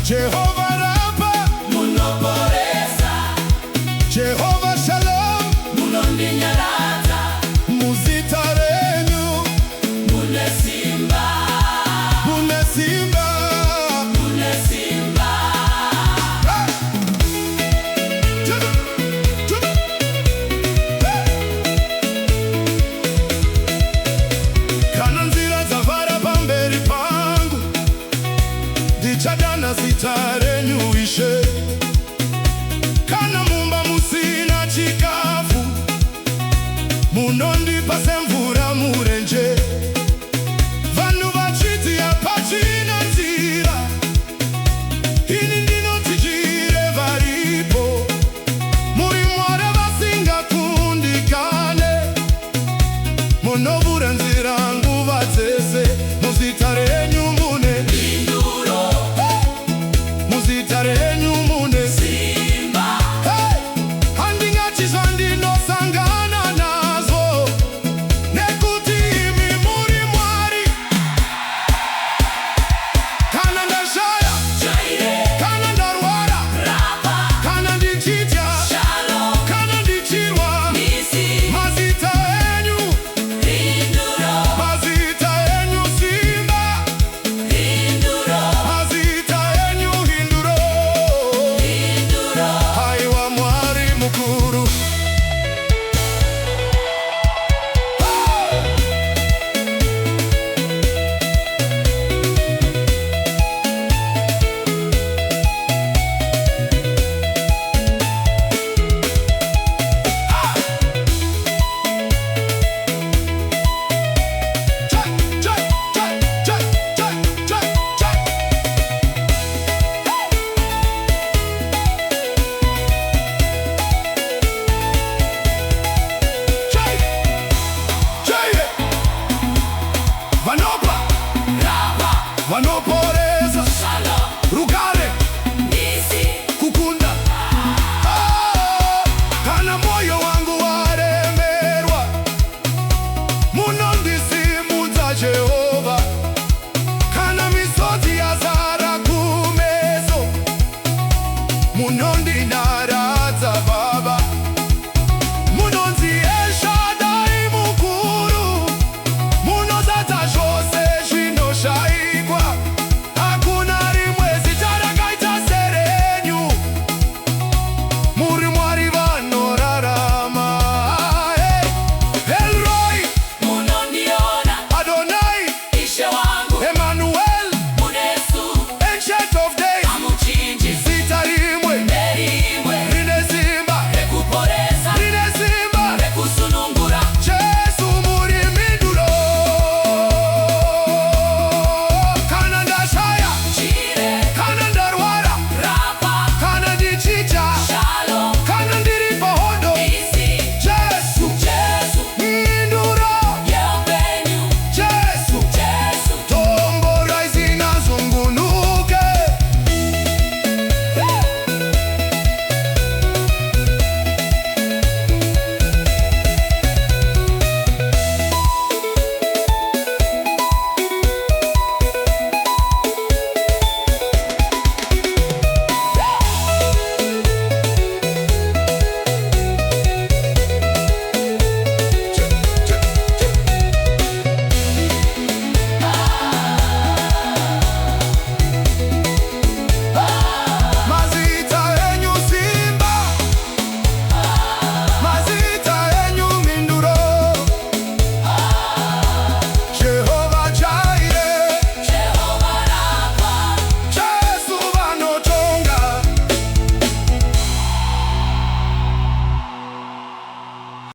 Jehovah Rapha, Jehovah Shalom, Muzita renyu, Mune Simba. Kana nzira zavara pamberi pangu, ndichadana zita renyu Ishe. Kana mumba musina chikafu, munondipase mvura murenje. Vanhu vachiti hapachina nzira, ini ndinoti chire varipo. Muri Mwari vasingakundikane, munovhura nzira nguva dzese. Muzita renyu mune hinduro, muzita renyu mune simba. Handingati zvandinosangana nazvo, nekuti imi muri Mwari. Kana ndashaya, kana ndarwara, kana ndichidya, kana ndichirwa, mazita enyu, mazita enyu simba, mazita enyu hinduro. Haiwa Mwari mukuru. Vanoporesa rugare kukunda. Kana moyo wangu waremerwa, munondisimudza Jehova. Kana misodzi yazara kumeso, munondinatsa.